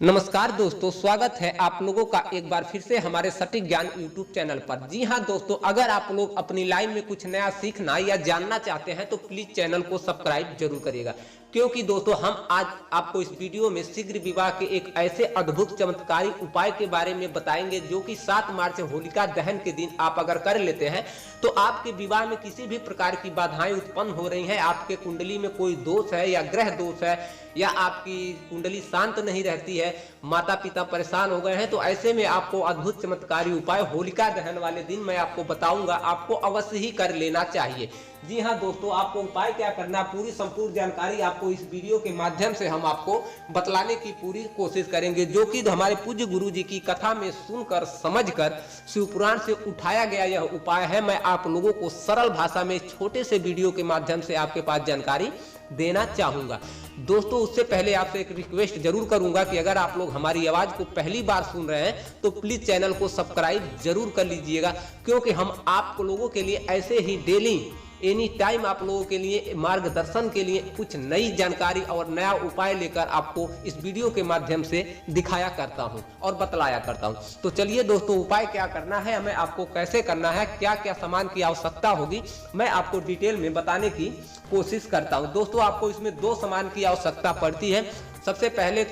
नमस्कार दोस्तों, स्वागत है आप लोगों का एक बार फिर से हमारे सटीक ज्ञान यूट्यूब चैनल पर। जी हां दोस्तों, अगर आप लोग अपनी लाइफ में कुछ नया सीखना या जानना चाहते हैं तो प्लीज चैनल को सब्सक्राइब जरूर करिएगा, क्योंकि दोस्तों हम आज आपको इस वीडियो में शीघ्र विवाह के एक ऐसे अद्भुत चमत्कारी उपाय के बारे में बताएंगे जो कि 7 मार्च होलिका दहन के दिन आप अगर कर लेते हैं तो आपके विवाह में किसी भी प्रकार की बाधाएं उत्पन्न हो रही हैं, आपके कुंडली में कोई दोष है या ग्रह दोष है या आपकी कुंडली शांत नहीं रहती है, माता पिता परेशान हो गए हैं, तो ऐसे में आपको अद्भुत चमत्कारी उपाय होलिका दहन वाले दिन मैं आपको बताऊंगा, आपको अवश्य ही कर लेना चाहिए। जी हां दोस्तों, आपको उपाय क्या करना, पूरी संपूर्ण जानकारी आपको इस वीडियो के माध्यम से हम आपको बतलाने की पूरी कोशिश करेंगे, जो कि हमारे पूज्य गुरु जी की कथा में सुनकर समझकर शिव पुराण से उठाया गया यह उपाय है। मैं आप लोगों को सरल भाषा में छोटे से वीडियो के माध्यम से आपके पास जानकारी देना चाहूंगा। दोस्तों, उससे पहले आपसे एक रिक्वेस्ट जरूर करूंगा कि अगर आप लोग हमारी आवाज को पहली बार सुन रहे हैं तो प्लीज चैनल को सब्सक्राइब जरूर कर लीजिएगा, क्योंकि हम आप लोगों के लिए ऐसे ही डेली एनी टाइम आप लोगों के लिए मार्गदर्शन के लिए कुछ नई जानकारी और नया उपाय लेकर आपको इस वीडियो के माध्यम से दिखाया करता हूं और बतलाया करता हूं। तो चलिए दोस्तों, उपाय क्या करना है, हमें आपको कैसे करना है, क्या क्या सामान की आवश्यकता होगी, मैं आपको डिटेल में बताने की कोशिश करता हूं। दोस्तों, आपको इसमें 2 सामान की आवश्यकता पड़ती है। सबसे पहले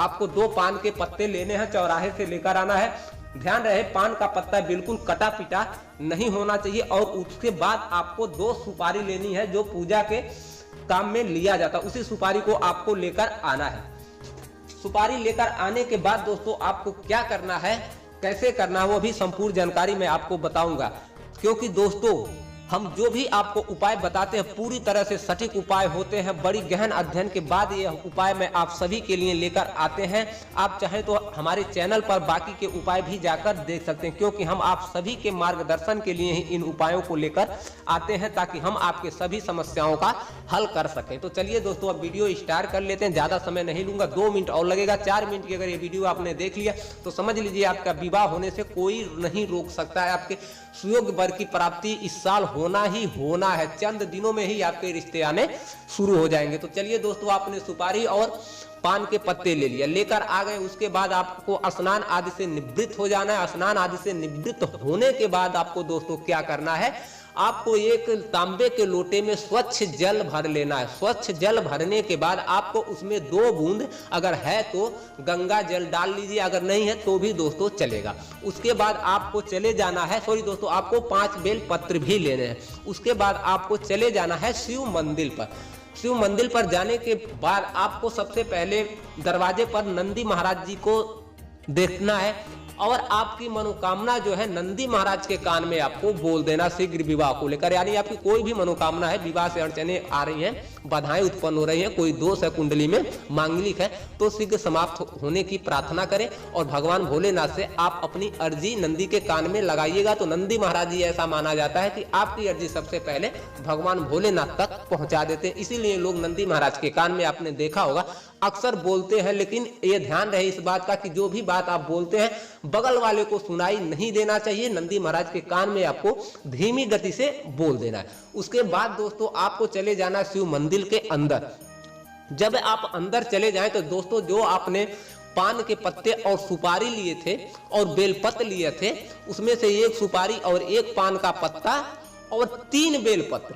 आपको 2 पान के पत्ते लेने हैं, चौराहे से लेकर आना है। ध्यान रहे, पान का पत्ता बिल्कुल कटा पिटा नहीं होना चाहिए। और उसके बाद आपको 2 सुपारी लेनी है जो पूजा के काम में लिया जाता है, उसी सुपारी को आपको लेकर आना है। सुपारी लेकर आने के बाद दोस्तों आपको क्या करना है, कैसे करना है, वो भी संपूर्ण जानकारी मैं आपको बताऊंगा, क्योंकि दोस्तों हम जो भी आपको उपाय बताते हैं पूरी तरह से सटीक उपाय होते हैं। बड़ी गहन अध्ययन के बाद यह उपाय मैं आप सभी के लिए लेकर आते हैं। आप चाहे तो हमारे चैनल पर बाकी के उपाय भी जाकर देख सकते हैं, क्योंकि हम आप सभी के मार्गदर्शन के लिए ही इन उपायों को लेकर आते हैं, ताकि हम आपके सभी समस्याओं का हल कर सकें। तो चलिए दोस्तों, अब वीडियो स्टार्ट कर लेते हैं। ज्यादा समय नहीं लूंगा, 2 मिनट और लगेगा। 4 मिनट की अगर ये वीडियो आपने देख लिया तो समझ लीजिए आपका विवाह होने से कोई नहीं रोक सकता है। आपके सुयोग्य वर की प्राप्ति इस साल होना ही होना है। चंद दिनों में ही आपके रिश्ते आने शुरू हो जाएंगे। तो चलिए दोस्तों, आपने सुपारी और पान के पत्ते ले लिया, लेकर आ गए। उसके बाद आपको स्नान आदि से निवृत्त हो जाना है। स्नान आदि से निवृत्त होने के बाद आपको दोस्तों क्या करना है, आपको एक तांबे के लोटे में स्वच्छ जल भर लेना है। स्वच्छ जल भरने के बाद आपको उसमें 2 बूंद अगर है तो गंगा जल डाल लीजिए, अगर नहीं है तो भी दोस्तों चलेगा। उसके बाद आपको चले जाना है, सॉरी दोस्तों, आपको 5 बेल पत्र भी लेने हैं। उसके बाद आपको चले जाना है शिव मंदिर पर। शिव मंदिर पर जाने के बाद आपको सबसे पहले दरवाजे पर नंदी महाराज जी को देखना है और आपकी मनोकामना जो है नंदी महाराज के कान में आपको बोल देना शीघ्र विवाह को लेकर। यानी आपकी कोई भी मनोकामना है, विवाह से अड़चने आ रही हैं, बाधाएं उत्पन्न हो रही हैं, कोई दोष है कुंडली में, मांगलिक है, तो शीघ्र समाप्त होने की प्रार्थना करें और भगवान भोलेनाथ से आप अपनी अर्जी नंदी के कान में लगाइएगा। तो नंदी महाराज जी, ऐसा माना जाता है कि आपकी अर्जी सबसे पहले भगवान भोलेनाथ तक पहुंचा देते हैं। इसीलिए लोग नंदी महाराज के कान में, आपने देखा होगा, अक्सर बोलते हैं। लेकिन ये ध्यान रहे इस बात का कि जो भी बात आप बोलते हैं बगल वाले को सुनाई नहीं देना चाहिए। नंदी महाराज के कान में आपको धीमी गति से बोल देना है। उसके बाद दोस्तों आपको चले जाना शिव मंदिर के अंदर। जब आप अंदर चले जाएं तो दोस्तों जो आपने पान के पत्ते और सुपारी लिए थे और बेलपत्र लिए थे, उसमें से 1 सुपारी और 1 पान का पत्ता और 3 बेलपत्र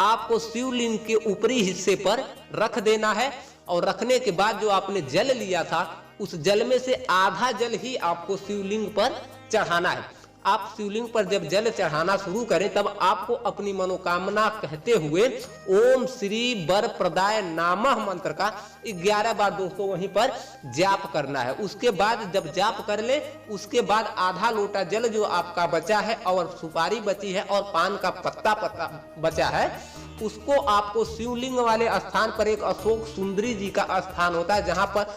आपको शिवलिंग के ऊपरी हिस्से पर रख देना है। और रखने के बाद जो आपने जल लिया था उस जल में से आधा जल ही आपको शिवलिंग पर चढ़ाना है। आप शिवलिंग पर जब जल चढ़ाना शुरू करें तब आपको अपनी मनोकामना कहते हुए ओम श्री वर प्रदाय नामः मंत्र का 11 बार दोस्तों वहीं पर जाप करना है। उसके बाद जब जाप कर ले, उसके बाद आधा लोटा जल जो आपका बचा है और सुपारी बची है और पान का पत्ता बचा है, उसको आपको शिवलिंग वाले स्थान पर, एक अशोक सुंदरी जी का स्थान होता है जहां पर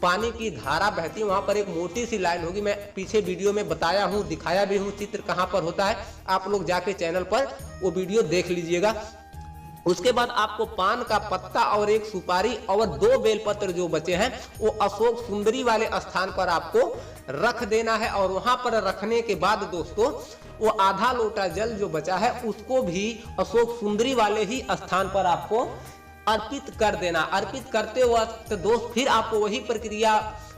पानी की धारा बहती है, वहां पर एक मोटी सी लाइन होगी। मैं पीछे वीडियो में बताया हूं, दिखाया भी हूं चित्र कहां पर होता है, आप लोग जाके चैनल पर वो वीडियो देख लीजिएगा। उसके बाद आपको पान का पत्ता और 1 सुपारी और 2 बेलपत्र जो बचे हैं वो अशोक सुंदरी वाले स्थान पर आपको रख देना है। और वहां पर रखने के बाद दोस्तों वो आधा लोटा जल जो बचा है उसको भी अशोक सुंदरी वाले ही स्थान पर आपको अर्पित कर देना। अर्पित करते वक्त दोस्त फिर आपको वही प्रक्रिया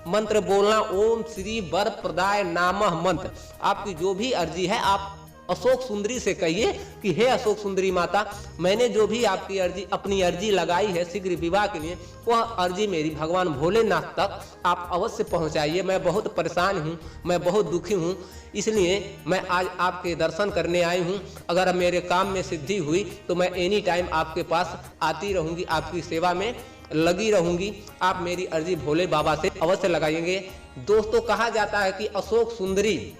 मंत्र बोलना ओम श्री वर प्रदाय नामः मंत्र। आपकी जो भी अर्जी है आप अशोक सुंदरी से कहिए कि हे अशोक सुंदरी माता, मैंने जो भी आपकी अर्जी अपनी अर्जी लगाई है शीघ्र विवाह के लिए, वह अर्जी मेरी भगवान भोलेनाथ तक आप अवश्य पहुंचाइए। मैं बहुत परेशान हूं, मैं बहुत दुखी हूं, इसलिए मैं आज आपके दर्शन करने आई हूं। अगर मेरे काम में सिद्धि हुई तो मैं एनी टाइम आपके पास आती रहूंगी, आपकी सेवा में लगी रहूंगी। आप मेरी अर्जी भोले बाबा से अवश्य लगाएंगे। दोस्तों, कहा जाता है कि अशोक सुंदरी,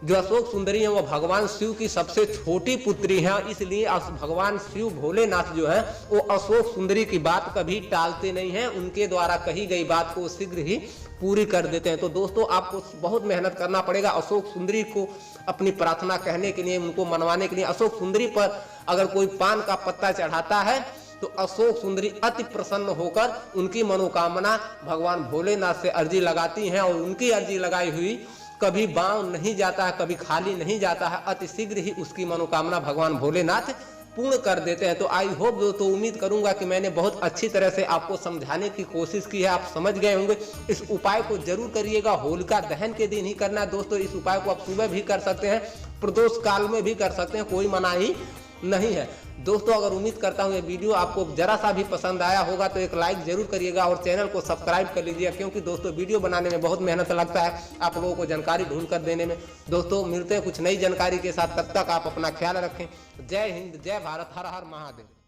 जो अशोक सुंदरी है वह भगवान शिव की सबसे छोटी पुत्री है, इसलिए भगवान शिव भोलेनाथ जो है वो अशोक सुंदरी की बात कभी टालते नहीं हैं। उनके द्वारा कही गई बात को शीघ्र ही पूरी कर देते हैं। तो दोस्तों, आपको बहुत मेहनत करना पड़ेगा अशोक सुंदरी को अपनी प्रार्थना कहने के लिए, उनको मनवाने के लिए। अशोक सुंदरी पर अगर कोई पान का पत्ता चढ़ाता है तो अशोक सुंदरी अति प्रसन्न होकर उनकी मनोकामना भगवान भोलेनाथ से अर्जी लगाती हैं, और उनकी अर्जी लगाई हुई कभी बाँव नहीं जाता है, कभी खाली नहीं जाता है। अति शीघ्र ही उसकी मनोकामना भगवान भोलेनाथ पूर्ण कर देते हैं। तो आई होप दोस्तों, उम्मीद करूंगा कि मैंने बहुत अच्छी तरह से आपको समझाने की कोशिश की है, आप समझ गए होंगे। इस उपाय को जरूर करिएगा। होलिका दहन के दिन ही करना है दोस्तों। इस उपाय को आप सुबह भी कर सकते हैं, प्रदोष काल में भी कर सकते हैं, कोई मनाही नहीं है। दोस्तों, अगर उम्मीद करता हूँ ये वीडियो आपको जरा सा भी पसंद आया होगा तो एक लाइक जरूर करिएगा और चैनल को सब्सक्राइब कर लीजिएगा, क्योंकि दोस्तों वीडियो बनाने में बहुत मेहनत लगता है आप लोगों को जानकारी ढूंढ कर देने में। दोस्तों, मिलते हैं कुछ नई जानकारी के साथ, तब तक आप अपना ख्याल रखें। जय हिंद, जय भारत, हर हर महादेव।